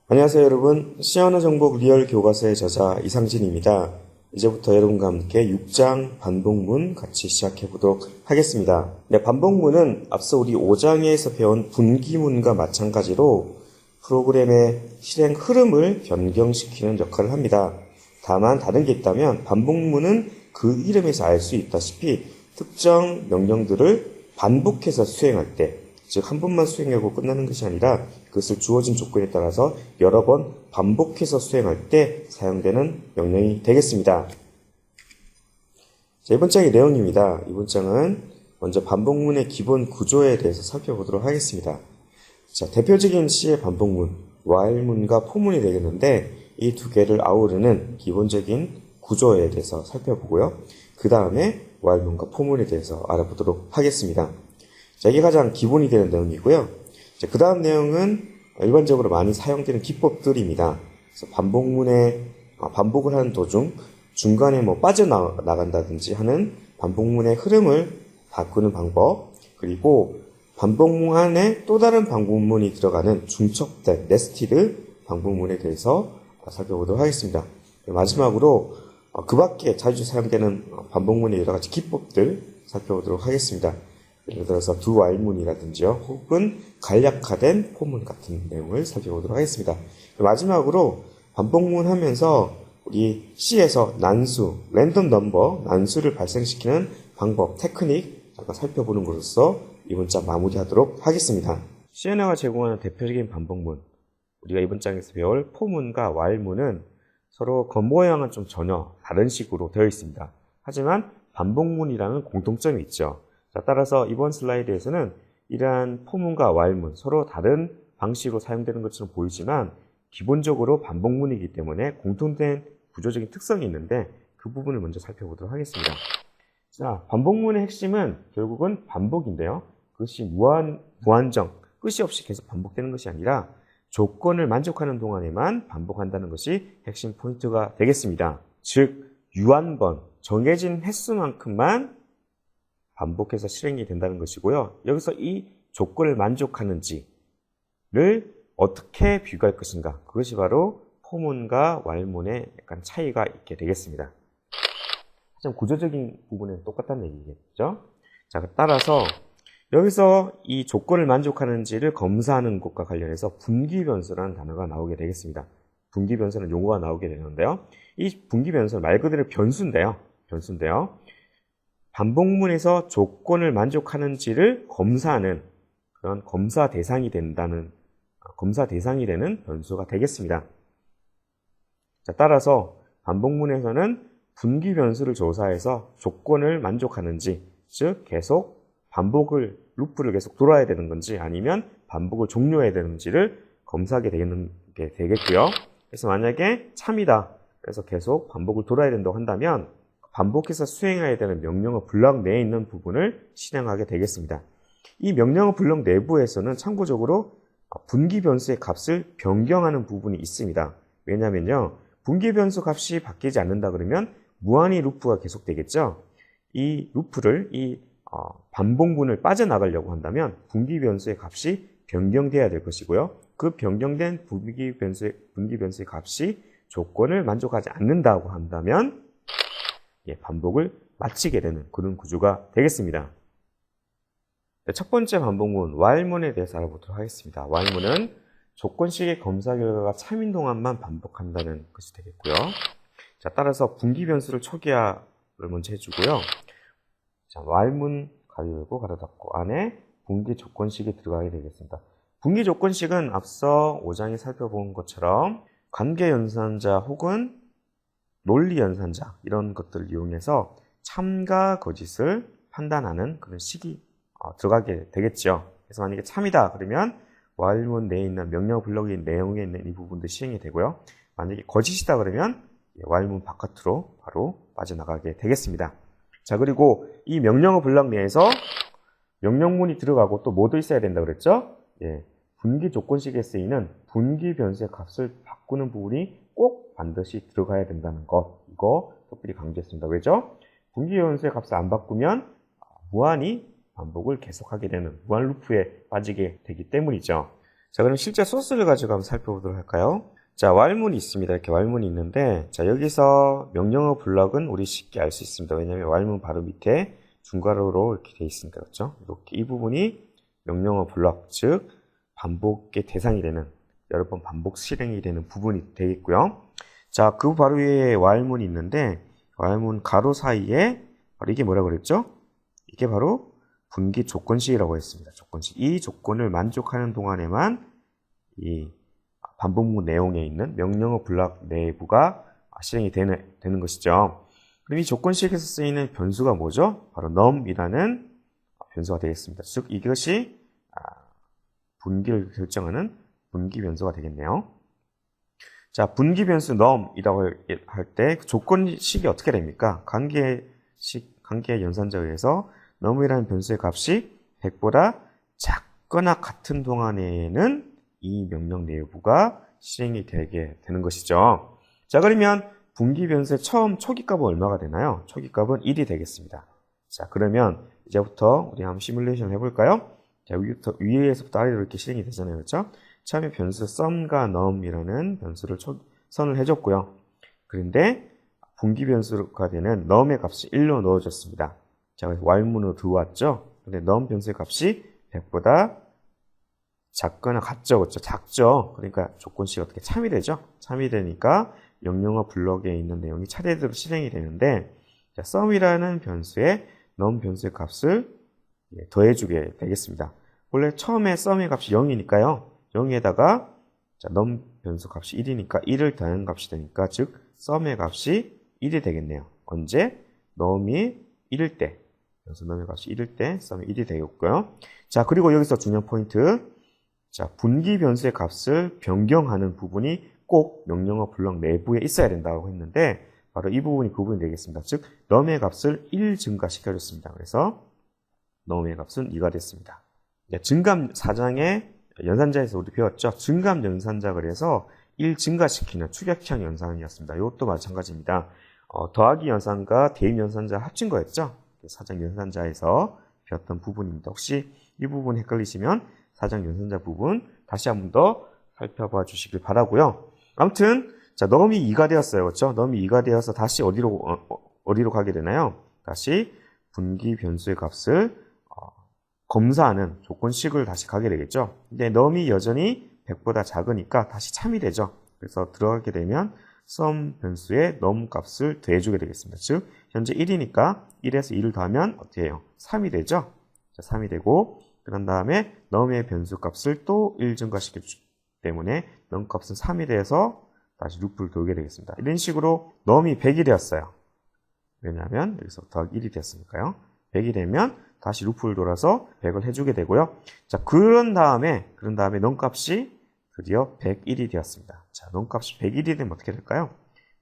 안녕하세요 여러분. C언어 정복 리얼 교과서의 저자 이상진입니다. 이제부터 여러분과 함께 6장 반복문 같이 시작해 보도록 하겠습니다. 네, 반복문은 앞서 우리 5장에서 배운 분기문과 마찬가지로 프로그램의 실행 흐름을 변경시키는 역할을 합니다. 다만 다른 게 있다면 반복문은 그 이름에서 알 수 있다시피 특정 명령들을 반복해서 수행할 때, 즉 한 번만 수행하고 끝나는 것이 아니라 그것을 주어진 조건에 따라서 여러 번 반복해서 수행할 때 사용되는 명령이 되겠습니다. 자, 이번 장의 내용입니다. 이번 장은 먼저 반복문의 기본 구조에 대해서 살펴보도록 하겠습니다. 자, 대표적인 C의 반복문, while문과 for문이 되겠는데 이 두 개를 아우르는 기본적인 구조에 대해서 살펴보고요. 그 다음에 while문과 for문에 대해서 알아보도록 하겠습니다. 자, 이게 가장 기본이 되는 내용이고요. 자, 그 다음 내용은 일반적으로 많이 사용되는 기법들입니다. 그래서 반복을 하는 도중 중간에 빠져나간다든지 하는 반복문의 흐름을 바꾸는 방법, 그리고 반복문 안에 또 다른 반복문이 들어가는 중첩된 네스티드 반복문에 대해서 살펴보도록 하겠습니다. 마지막으로 그 밖에 자주 사용되는 반복문의 여러 가지 기법들 살펴보도록 하겠습니다. 예를 들어서 두 while문이라든지요, 혹은 간략화된 for문 같은 내용을 살펴보도록 하겠습니다. 마지막으로 반복문 하면서 우리 C에서 난수, 랜덤 넘버, 난수를 발생시키는 방법, 테크닉 잠깐 살펴보는 것으로서 이번 장 마무리하도록 하겠습니다. C언어가 제공하는 대표적인 반복문, 우리가 이번 장에서 배울 for문과 while문은 서로 겉모양은 좀 전혀 다른 식으로 되어 있습니다. 하지만 반복문이라는 공통점이 있죠. 자, 따라서 이번 슬라이드에서는 이러한 for문과 while문 서로 다른 방식으로 사용되는 것처럼 보이지만 기본적으로 반복문이기 때문에 공통된 구조적인 특성이 있는데 그 부분을 먼저 살펴보도록 하겠습니다. 자, 반복문의 핵심은 결국은 반복인데요. 그것이 무한정, 끝이 없이 계속 반복되는 것이 아니라 조건을 만족하는 동안에만 반복한다는 것이 핵심 포인트가 되겠습니다. 즉, 유한번, 정해진 횟수만큼만 반복해서 실행이 된다는 것이고요. 여기서 이 조건을 만족하는지를 어떻게 비교할 것인가, 그것이 바로 for문과 while문의 약간 차이가 있게 되겠습니다. 하지만 구조적인 부분은 똑같다는 얘기겠죠. 자, 따라서 여기서 이 조건을 만족하는지를 검사하는 것과 관련해서 분기변수라는 단어가 나오게 되겠습니다. 분기변수라는 용어가 나오게 되는데요. 이 분기변수 말 그대로 변수인데요. 반복문에서 조건을 만족하는지를 검사하는 그런 검사 대상이 되는 변수가 되겠습니다. 자, 따라서 반복문에서는 분기 변수를 조사해서 조건을 만족하는지, 즉 계속 루프를 계속 돌아야 되는 건지 아니면 반복을 종료해야 되는지를 검사하게 되겠고요. 그래서 만약에 참이다, 그래서 계속 반복을 돌아야 된다고 한다면 반복해서 수행해야 되는 명령어 블록 내에 있는 부분을 실행하게 되겠습니다. 이 명령어 블록 내부에서는 참고적으로 분기 변수의 값을 변경하는 부분이 있습니다. 왜냐하면요, 분기 변수 값이 바뀌지 않는다 그러면 무한히 루프가 계속되겠죠. 이 루프를, 반복문을 빠져나가려고 한다면 분기 변수의 값이 변경돼야 될 것이고요. 그 변경된 분기 변수의 값이 조건을 만족하지 않는다고 한다면 반복을 마치게 되는 그런 구조가 되겠습니다. 첫 번째 반복문, while문에 대해서 알아보도록 하겠습니다. while문은 조건식의 검사 결과가 참인 동안만 반복한다는 것이 되겠고요. 자, 따라서 분기 변수를 초기화를 먼저 해주고요. 자, while문 가로 열고 가로 닫고 안에 분기 조건식이 들어가게 되겠습니다. 분기 조건식은 앞서 5장에 살펴본 것처럼 관계 연산자 혹은 논리 연산자, 이런 것들을 이용해서 참과 거짓을 판단하는 그런 식이 들어가게 되겠죠. 그래서 만약에 참이다 그러면 while문 내에 있는 명령 블록의 내용에 있는 이 부분도 시행이 되고요. 만약에 거짓이다 그러면 while문 바깥으로 바로 빠져나가게 되겠습니다. 자, 그리고 이 명령어 블록 내에서 명령문이 들어가고 또 뭐도 있어야 된다 그랬죠? 분기 조건식에 쓰이는 분기 변수의 값을 바꾸는 부분이 꼭 반드시 들어가야 된다는 것, 이거 특별히 강조했습니다. 왜죠? 분기 변수의 값을 안 바꾸면 무한히 반복을 계속하게 되는 무한 루프에 빠지게 되기 때문이죠. 자, 그럼 실제 소스를 가지고 한번 살펴보도록 할까요? 자, 왈문이 있습니다. 이렇게 왈문이 있는데, 자, 여기서 명령어 블럭은 우리 쉽게 알 수 있습니다. 왜냐하면 왈문 바로 밑에 중괄호로 이렇게 돼 있으니까, 그렇죠? 이렇게 이 부분이 명령어 블럭, 즉, 반복의 대상이 되는, 여러 번 반복 실행이 되는 부분이 되겠고요. 자, 그 바로 위에 왈문이 있는데, 왈문 가로 사이에, 바로 이게 뭐라고 그랬죠? 이게 바로 분기 조건식이라고 했습니다. 조건식. 이 조건을 만족하는 동안에만 이 반복문 내용에 있는 명령어 블록 내부가 실행이 되는 것이죠. 그럼 이 조건식에서 쓰이는 변수가 뭐죠? 바로 num이라는 변수가 되겠습니다. 즉 이것이 분기를 결정하는 분기 변수가 되겠네요. 자, 분기 변수 num이라고 할 때 조건식이 어떻게 됩니까? 관계 연산자에 의해서 num이라는 변수의 값이 100보다 작거나 같은 동안에는 이 명령 내부가 실행이 되게 되는 것이죠. 자, 그러면 분기 변수의 처음 초기값은 얼마가 되나요? 초기값은 1이 되겠습니다. 자, 그러면 이제부터 우리 한번 시뮬레이션을 해볼까요? 자, 위에서부터 아래로 이렇게 실행이 되잖아요. 그렇죠? 처음에 변수 sum과 num이라는 변수를 선을 해줬고요. 그런데 분기 변수가 되는 num의 값이 1로 넣어줬습니다. 자, 그래서 왈문으로 들어왔죠? 근데 num 변수의 값이 100보다 작거나 같죠? 그렇죠? 작죠? 그러니까 조건식 어떻게 참이 되죠? 참이 되니까 명령어 블럭에 있는 내용이 차례대로 실행이 되는데, 자, sum이라는 변수에 num 변수의 값을 더해주게 되겠습니다. 원래 처음에 sum의 값이 0이니까요. 0에다가 자, num 변수 값이 1이니까 1을 더하는 값이 되니까, 즉 sum의 값이 1이 되겠네요. 언제? num이 1일 때. 그래서 num의 값이 1일 때 sum이 1이 되겠고요. 자, 그리고 여기서 중요한 포인트. 자, 분기 변수의 값을 변경하는 부분이 꼭 명령어 블록 내부에 있어야 된다고 했는데, 바로 이 부분이 그 부분이 되겠습니다. 즉, num의 값을 1 증가시켜줬습니다. 그래서 num의 값은 2가 됐습니다. 증감 4장의 연산자에서 우리 배웠죠? 증감 연산자 그래서 1 증가시키는 추격형 연산이었습니다. 이것도 마찬가지입니다. 더하기 연산과 대입 연산자 합친 거였죠? 4장 연산자에서 배웠던 부분입니다. 혹시 이 부분 헷갈리시면 4장 연산자 부분 다시 한 번 더 살펴봐 주시길 바라고요. 아무튼 자, num이 2가 되었어요. 그렇죠? num이 2가 되어서 다시 어디로 가게 되나요? 다시 분기 변수의 값을 검사하는 조건식을 다시 가게 되겠죠. 근데 num이 여전히 100보다 작으니까 다시 참이 되죠. 그래서 들어가게 되면 sum 변수의 num 값을 더해주게 되겠습니다. 즉 현재 1이니까 1에서 2를 더하면 어떻게 해요? 3이 되죠. 자, 3이 되고 그런 다음에 num의 변수 값을 또 1 증가시켰기 때문에 num 값은 3이 돼서 다시 루프를 돌게 되겠습니다. 이런 식으로 num이 100이 되었어요. 왜냐하면 여기서 더하기 1이 됐으니까요. 100이 되면 다시 루프를 돌아서 100을 해주게 되고요. 자, 그런 다음에 num 값이 드디어 101이 되었습니다. 자, num 값이 101이 되면 어떻게 될까요?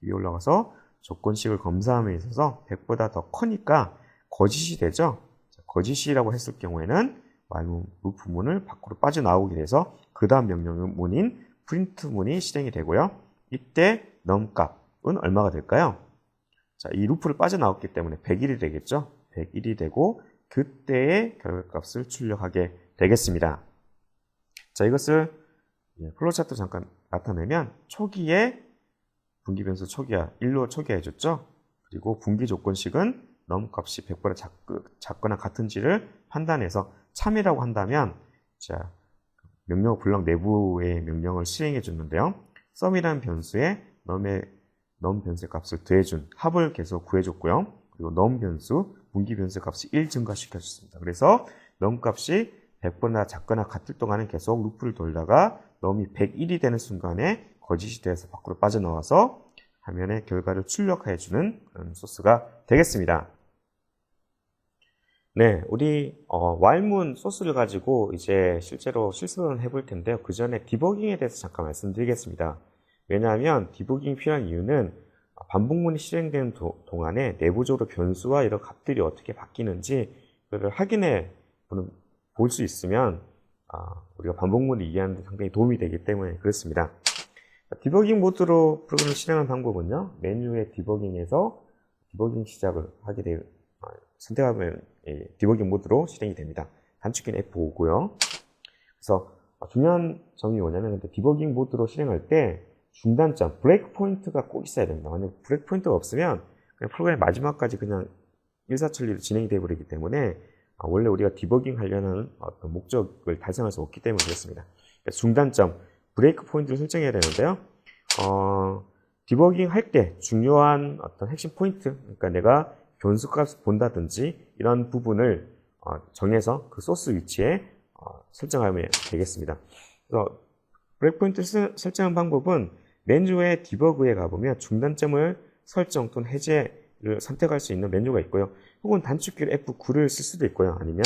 위에 올라가서 조건식을 검사함에 있어서 100보다 더 커니까 거짓이 되죠. 자, 거짓이라고 했을 경우에는 while 루프문을 밖으로 빠져나오게 돼서 그 다음 명령문인 프린트문이 실행이 되고요. 이때 num 값은 얼마가 될까요? 자, 이 루프를 빠져나왔기 때문에 101이 되겠죠. 101이 되고 그때의 결과값을 출력하게 되겠습니다. 자, 이것을 플로우차트로 잠깐 나타내면 초기에 분기 변수 초기화 1로 초기화해줬죠. 그리고 분기 조건식은 num 값이 100보다 작거나 같은지를 판단해서 참이라고 한다면 자, 명령 블록 내부의 명령을 시행해 줬는데요. sum이라는 변수에 num 변수의 값을 더해준 합을 계속 구해줬고요. 그리고 num 변수, 분기 변수 값이 1 증가시켜줬습니다. 그래서 num 값이 100보다 작거나 같을 동안은 계속 루프를 돌다가 num이 101이 되는 순간에 거짓이 돼서 밖으로 빠져나와서 화면의 결과를 출력해주는 그런 소스가 되겠습니다. 네, 우리 while문 소스를 가지고 이제 실제로 실습을 해볼 텐데요. 그 전에 디버깅에 대해서 잠깐 말씀드리겠습니다. 왜냐하면 디버깅이 필요한 이유는 반복문이 실행되는 동안에 내부적으로 변수와 이런 값들이 어떻게 바뀌는지 그걸 확인해 볼 수 있으면 우리가 반복문을 이해하는 데 상당히 도움이 되기 때문에 그렇습니다. 디버깅 모드로 프로그램을 실행하는 방법은요. 메뉴의 디버깅에서 디버깅 시작을 하게 되어 선택하면 디버깅 모드로 실행이 됩니다. 단축키는 F5고요. 그래서 중요한 점이 뭐냐면 디버깅 모드로 실행할 때 중단점, 브레이크 포인트가 꼭 있어야 됩니다. 만약 브레이크 포인트가 없으면 그냥 프로그램 마지막까지 그냥 일사천리로 진행이 되어버리기 때문에 원래 우리가 디버깅 하려는 어떤 목적을 달성할 수 없기 때문에 그렇습니다. 중단점, 브레이크 포인트를 설정해야 되는데요. 디버깅 할 때 중요한 어떤 핵심 포인트, 그러니까 내가 변수값을 본다든지 이런 부분을 정해서 그 소스 위치에 설정하면 되겠습니다. 그래서 브레이크 포인트를 설정한 방법은 메뉴의 디버그에 가보면 중단점을 설정 또는 해제를 선택할 수 있는 메뉴가 있고요. 혹은 단축키로 F9를 쓸 수도 있고요. 아니면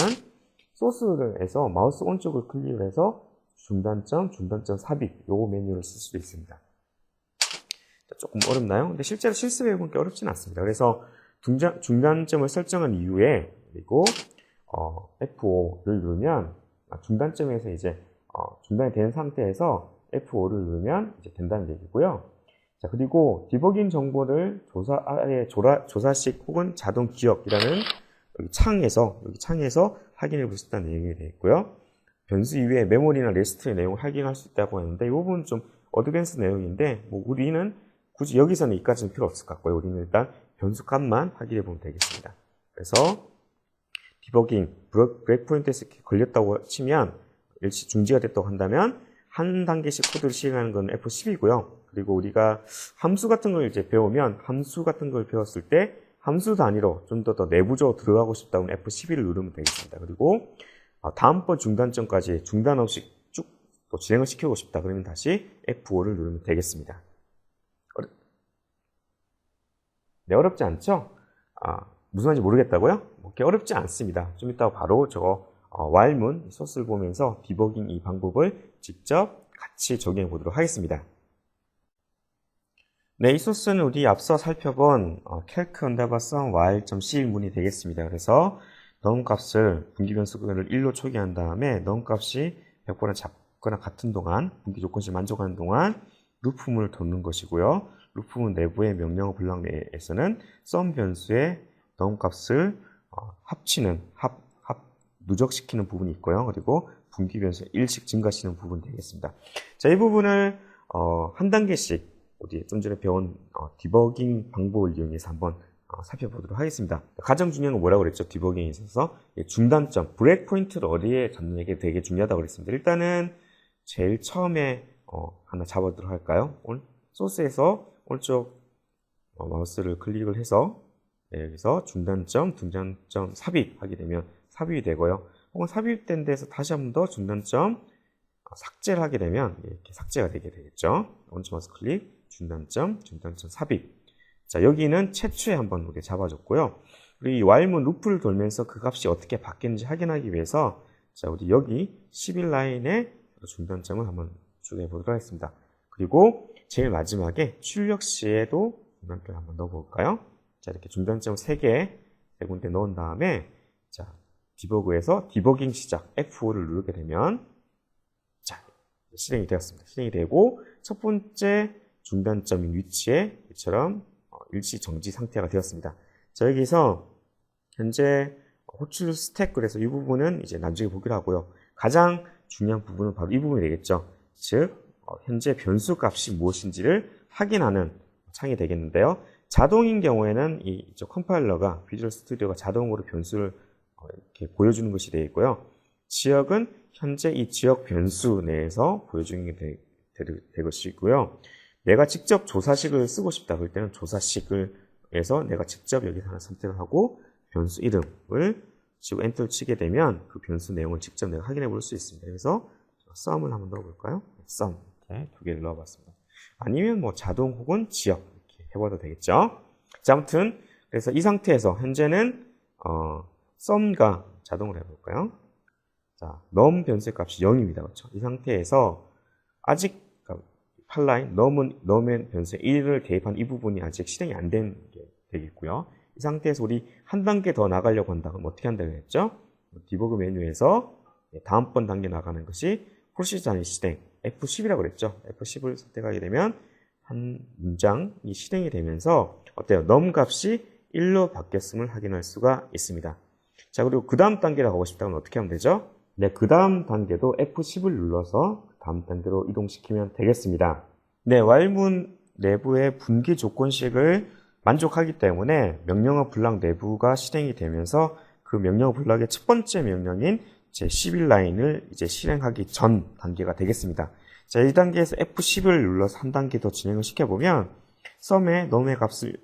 소스에서 마우스 오른쪽을 클릭을 해서 중단점 삽입 요 메뉴를 쓸 수도 있습니다. 조금 어렵나요? 근데 실제로 실습해 보면 꽤 어렵진 않습니다. 그래서 중단점을 설정한 이후에 그리고 F5를 누르면 중단점에서 이제 중단이 된 상태에서 F5를 누르면 이제 된다는 얘기고요. 자, 그리고 디버깅 정보를 조사식 혹은 자동 기억이라는 여기 창에서 확인해 볼 수 있다는 내용이 되어 있고요. 변수 이외에 메모리나 리스트의 내용을 확인할 수 있다고 하는데 이 부분은 좀 어드밴스 내용인데 뭐 우리는 굳이 여기서는 이까지는 필요 없을 것 같고요. 우리는 일단 변수 값만 확인해 보면 되겠습니다. 그래서 디버깅 브레이크 포인트에서 걸렸다고 치면 일시 중지가 됐다고 한다면 한 단계씩 코드를 실행하는 건 F10이고요. 그리고 우리가 함수 같은 걸 이제 배우면 함수 같은 걸 배웠을 때 함수 단위로 좀 더 내부적으로 들어가고 싶다면 F11을 누르면 되겠습니다. 그리고 다음번 중단점까지 중단 없이 쭉 또 진행을 시키고 싶다. 그러면 다시 F5를 누르면 되겠습니다. 네, 어렵지 않죠? 무슨 말인지 모르겠다고요? 그렇게 어렵지 않습니다. 좀 이따가 바로 저거 while문 소스를 보면서 디버깅 이 방법을 직접 같이 적용해 보도록 하겠습니다. 네, 이 소스는 우리 앞서 살펴본 calc_sum while.c문이 되겠습니다. 그래서 넣은 값을 분기 변수를 1로 초기한 다음에 넣은 값이 100보다 작거나 같은 동안 분기 조건식 만족하는 동안 루프문을 돕는 것이고요. 루프문 내부의 명령어 블록 내에서는 sum 변수의 넣은 값을 합치는 누적시키는 부분이 있고요. 그리고 분기 변수 1씩 증가시키는 부분이 되겠습니다. 자, 이 부분을 한 단계씩 우리 좀 전에 배운 디버깅 방법을 이용해서 한번 살펴보도록 하겠습니다. 가장 중요한 건 뭐라고 그랬죠? 디버깅에 있어서 중단점, 브레이크 포인트를 어디에 잡는 게 되게 중요하다고 그랬습니다. 일단은 제일 처음에 하나 잡아보도록 할까요? 소스에서 오른쪽 마우스를 클릭을 해서 여기서 중단점 삽입하게 되면 삽입이 되고요. 혹은 삽입된 데서 다시 한 번 더 중단점 삭제를 하게 되면 이렇게 삭제가 되게 되겠죠. 오른쪽 마우스 클릭, 중단점 삽입. 자, 여기는 최초에 한번 이렇게 잡아줬고요. 그리고 이 while문 루프를 돌면서 그 값이 어떻게 바뀌는지 확인하기 위해서 자, 우리 여기 11라인에 중단점을 한번 추가해 보도록 하겠습니다. 그리고 제일 마지막에 출력 시에도 중단점을 한번 넣어볼까요? 자, 이렇게 중단점 3개, 3군데 넣은 다음에 자, 디버그에서 디버깅 시작 F5를 누르게 되면 자, 실행이 되었습니다. 실행이 되고 첫 번째 중단점인 위치에 이처럼 일시 정지 상태가 되었습니다. 자, 여기서 현재 호출 스택, 그래서 이 부분은 이제 나중에 보기로 하고요. 가장 중요한 부분은 바로 이 부분이 되겠죠. 즉 현재 변수 값이 무엇인지를 확인하는 창이 되겠는데요. 자동인 경우에는 이 컴파일러가 비주얼 스튜디오가 자동으로 변수를 이렇게 보여주는 것이 되겠고요. 지역은 현재 이 지역 변수 내에서 보여주는 게 될 것이고요. 내가 직접 조사식을 쓰고 싶다 그럴 때는 조사식을 해서 내가 직접 여기서 하나 선택을 하고 변수 이름을 치고 엔터를 치게 되면 그 변수 내용을 직접 내가 확인해 볼 수 있습니다. 그래서 sum을 한번 넣어볼까요? sum 이렇게 2개를 넣어봤습니다. 아니면 뭐 자동 혹은 지역 이렇게 해봐도 되겠죠. 자, 아무튼 그래서 이 상태에서 현재는 sum과 자동으로 해볼까요? 자, num 변수의 값이 0입니다. 그렇죠? 이 상태에서 아직 팔라인 num의 변수에 1을 대입한 이 부분이 아직 실행이 안 된 게 되겠고요. 이 상태에서 우리 한 단계 더 나가려고 한다. 그럼 어떻게 한다고 했죠? 디버그 메뉴에서 다음번 단계 나가는 것이 프로시저 단위 실행 F10이라고 그랬죠. F10을 선택하게 되면 한 문장이 실행이 되면서 어때요? num 값이 1로 바뀌었음을 확인할 수가 있습니다. 자, 그리고 그 다음 단계로 가고 싶다면 어떻게 하면 되죠? 네, 그 다음 단계도 F10을 눌러서 다음 단계로 이동시키면 되겠습니다. 네, while문 내부의 분기 조건식을 만족하기 때문에 명령어 블락 내부가 실행이 되면서 그 명령어 블락의 첫 번째 명령인 제11라인을 이제 실행하기 전 단계가 되겠습니다. 자, 1단계에서 F10을 눌러서 한 단계 더 진행을 시켜보면 썸에 넘의 값을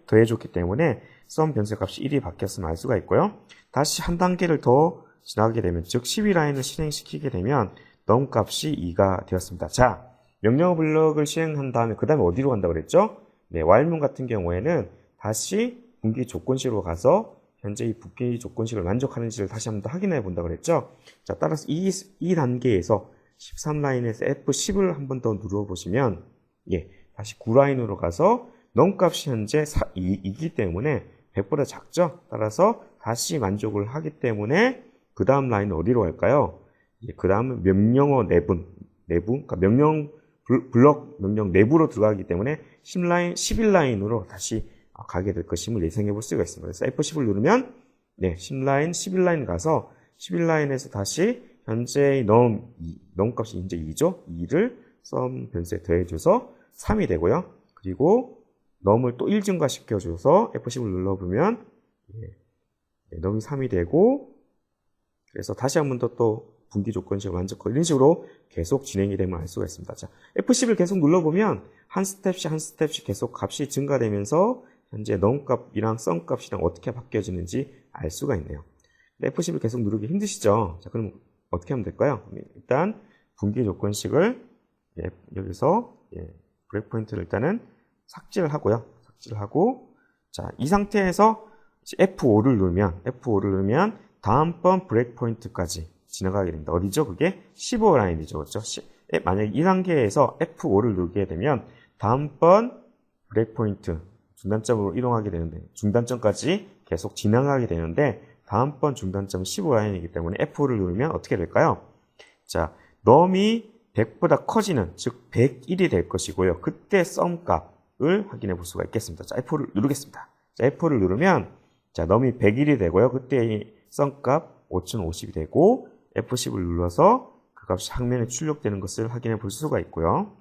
더해줬기 때문에 썸 변수의 값이 1이 바뀌었음을 알 수가 있고요. 다시 한 단계를 더 지나가게 되면, 즉 12라인을 실행시키게 되면 넘 값이 2가 되었습니다. 자, 명령어 블럭을 실행한 다음에 그 다음에 어디로 간다고 그랬죠? 네, while문 같은 경우에는 다시 분기 조건식으로 가서 현재 이 분기 조건식을 만족하는지를 다시 한번 더 확인해 본다고 그랬죠? 자, 따라서 이 단계에서 13라인에서 F10을 한 번 더 눌러보시면, 예, 다시 9라인으로 가서 넘 값이 현재 2이기 때문에 100보다 작죠? 따라서 다시 만족을 하기 때문에 그 다음 라인은 어디로 갈까요? 예, 그 다음은 명령어 내부, 그러니까 블럭 명령 내부로 들어가기 때문에 11라인으로 다시 가게 될 것임을 예상해 볼 수가 있습니다. 그래서 F10을 누르면, 네, 10라인, 11라인 가서 11라인에서 다시 현재의 넘 값이 이제 2죠? 2를 썸 변수에 더해줘서 3이 되고요. 그리고 넘을 또 1 증가시켜줘서 F10을 눌러보면, 예, 넘이 3이 되고, 그래서 다시 한 번 더 또 분기 조건식을 만족하고 이런 식으로 계속 진행이 되면 알 수가 있습니다. 자, F10을 계속 눌러보면 한 스텝씩 계속 값이 증가되면서 현재 넘 값이랑 썸 값이랑 어떻게 바뀌어지는지 알 수가 있네요. F10을 계속 누르기 힘드시죠? 자, 그럼 어떻게 하면 될까요? 일단 분기 조건식을 여기서 브레이크 포인트를 일단은 삭제를 하고요. 삭제를 하고, 자, 이 상태에서 F5를 누르면 다음번 브레이크 포인트까지 지나가게 됩니다. 어디죠? 그게 15라인이죠. 그렇죠? 만약에 이 단계에서 F5를 누르게 되면 다음번 브레이크 포인트 중단점으로 이동하게 되는데, 중단점까지 계속 지나가게 되는데 다음번 중단점은 15라인이기 때문에 F5를 누르면 어떻게 될까요? 자, 넘이 100보다 커지는, 즉 101이 될 것이고요. 그때 썸 값을 확인해 볼 수가 있겠습니다. 자, F4를 누르겠습니다. 자, F4를 누르면, 자, 넘이 101이 되고요. 그때 썸 값 5050이 되고, F10을 눌러서 그 값이 화면에 출력되는 것을 확인해 볼 수가 있고요.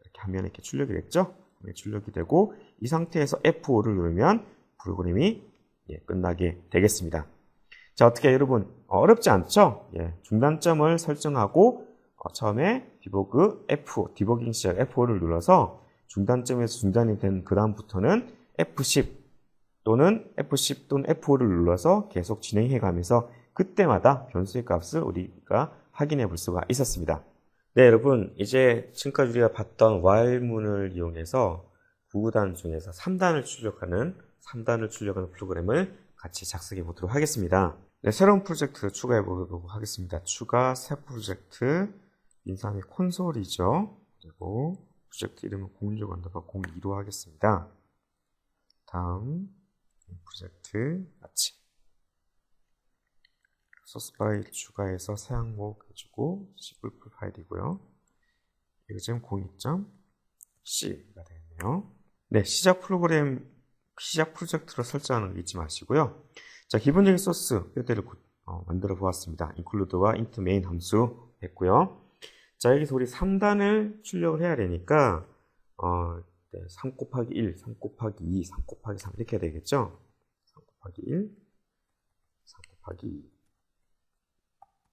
이렇게 화면에 이렇게 출력이 됐죠? 출력이 되고, 이 상태에서 F5를 누르면 프로그램이 끝나게 되겠습니다. 자, 어떻게 여러분, 어렵지 않죠? 중단점을 설정하고, 처음에 디버깅 시작 F5를 눌러서 중단점에서 중단이 된 그 다음부터는 F10 또는 F5를 눌러서 계속 진행해 가면서 그때마다 변수의 값을 우리가 확인해 볼 수가 있었습니다. 네, 여러분, 이제 지금까지 우리가 봤던 while문을 이용해서 구구단 중에서 3단을 출력하는 프로그램을 같이 작성해 보도록 하겠습니다. 네, 새로운 프로젝트 추가해 보도록 하겠습니다. 추가 새 프로젝트 인삼이 콘솔이죠. 그리고 프로젝트 이름은 06_02로 하겠습니다. 다음 프로젝트 마치 소스 파일 추가해서 새 항목 해주고 C++ 파일이고요. 이거 지금 02.c가 되겠네요. 네, 시작 프로젝트로 설정하는 거 잊지 마시고요. 자, 기본적인 소스 뼈대를 만들어 보았습니다. include와 int main 함수 했고요. 자, 여기서 우리 3단을 출력을 해야 되니까 3 곱하기 1, 3 곱하기 2, 3 곱하기 3 이렇게 해야 되겠죠? 3 곱하기 1, 3 곱하기 2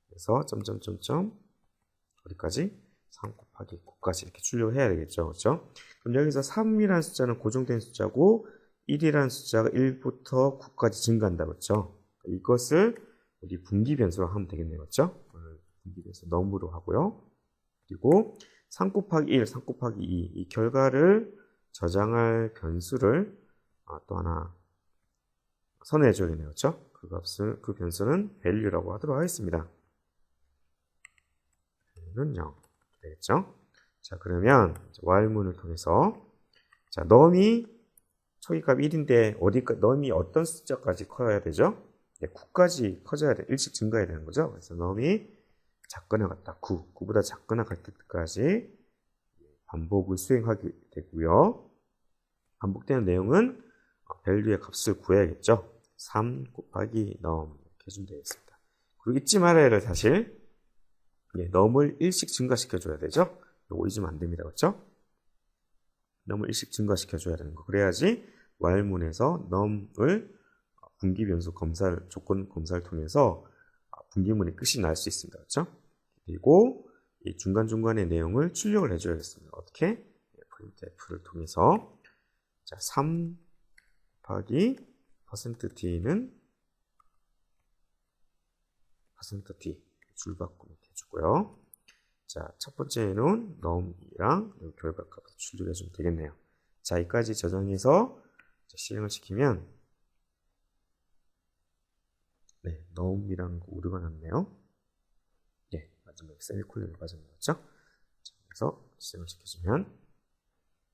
그래서 점점점점 어디까지? 3 곱하기 9까지 이렇게 출력을 해야 되겠죠. 그렇죠? 그럼 여기서 3이라는 숫자는 고정된 숫자고 1이라는 숫자가 1부터 9까지 증가한다. 그렇죠? 이것을 우리 분기 변수로 하면 되겠네요. 그렇죠? 분기 변수 넘으로 하고요. 그리고 3 곱하기 1, 3 곱하기 2 이 결과를 저장할 변수를 또 하나 선회해줘야 되네요. 그렇죠? 그 변수는 value라고 하도록 하겠습니다. value는 0 되겠죠? 자, 그러면 while문을 통해서 자, 넘이 초기값 1인데 넘이 어떤 숫자까지 커야 되죠? 9까지 커져야 돼. 1씩 증가해야 되는 거죠. 그래서 넘이 작거나 같다. 9보다 작거나 같을 때까지 반복을 수행하게 되고요. 반복되는 내용은 value의 값을 구해야겠죠. 3 곱하기 넘 이렇게 해주면 되겠습니다. 그리고 잊지 말아야를 사실 num을 1씩 증가시켜줘야 되죠. 요거 잊으면 안 됩니다. 그렇죠? num을 1씩 증가시켜줘야 되는 거. 그래야지 while문에서 num을 분기변수 검사를, 조건 검사를 통해서 분기문의 끝이 날 수 있습니다. 그렇죠? 그리고 이 중간중간의 내용을 출력을 해줘야겠습니다. 어떻게? printf를 통해서 자, 3 곱하기 %t는 %t 줄바꿈 이렇게 해주고요. 자, 첫 번째는 num이랑 결과값을 출력해주면 되겠네요. 자, 여기까지 저장해서 실행을 시키면 네, num이랑 오류가 났네요. 네, 마지막에 세미콜론이 빠져나갔죠. 자, 그래서 실행을 시켜주면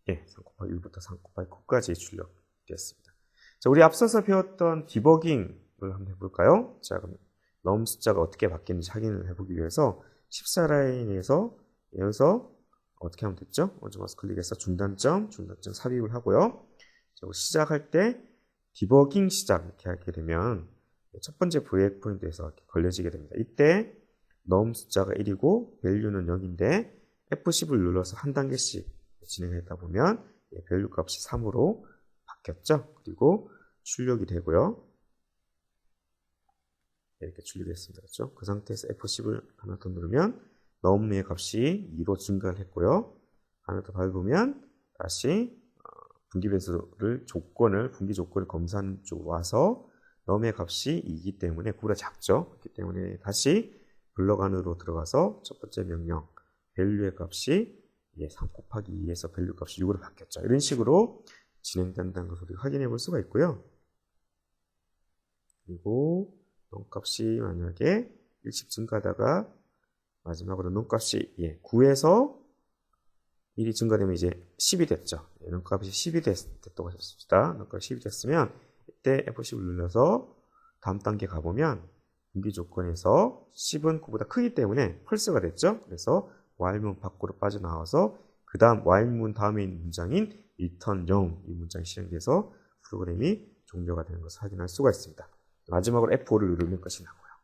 예, 3 곱하기 1부터 3 곱하기 9까지 출력되었습니다. 자, 우리 앞서서 배웠던 디버깅을 한번 해볼까요? 자, 그럼 num 숫자가 어떻게 바뀌는지 확인을 해보기 위해서 14라인에서 여기서 어떻게 하면 됐죠? 먼저 마우스 클릭해서 중단점 삽입을 하고요. 자, 시작할 때 디버깅 시작 이렇게 하게 되면 첫 번째 브레이크 포인트에서 이렇게 걸려지게 됩니다. 이때 num 숫자가 1이고 value는 0인데 F10을 눌러서 한 단계씩 진행했다 보면 value 값이 3으로 바뀌었죠. 그리고 출력이 되고요. 이렇게 출력했습니다. 그렇죠? 그 상태에서 F10을 하나 더 누르면 num의 값이 2로 증가를 했고요. 하나 더 밟으면 다시 분기변수를 분기 조건을 검사하는 쪽으로 와서 num의 값이 2이기 때문에 그보다 작죠. 그렇기 때문에 다시 블럭 안으로 들어가서 첫 번째 명령 value의 값이 3 곱하기 2에서 value 값이 6으로 바뀌었죠. 이런 식으로 진행된다는 것을 우리가 확인해 볼 수가 있고요. 그리고 num 값이 만약에 1씩 증가하다가 마지막으로 num 값이 9에서 1이 증가되면 이제 10이 됐죠. num 값이 10이 됐다고 하셨습니다. num 값이 10이 됐으면 이때 F10을 눌러서 다음 단계 가보면 분기 조건에서 10은 9보다 크기 때문에 false가 됐죠. 그래서 while문 밖으로 빠져나와서 그 다음 while문 다음에 있는 문장인 return 0 이 문장이 실행돼서 프로그램이 종료가 되는 것을 확인할 수가 있습니다. 마지막으로 F5를 누르면 끝이 나고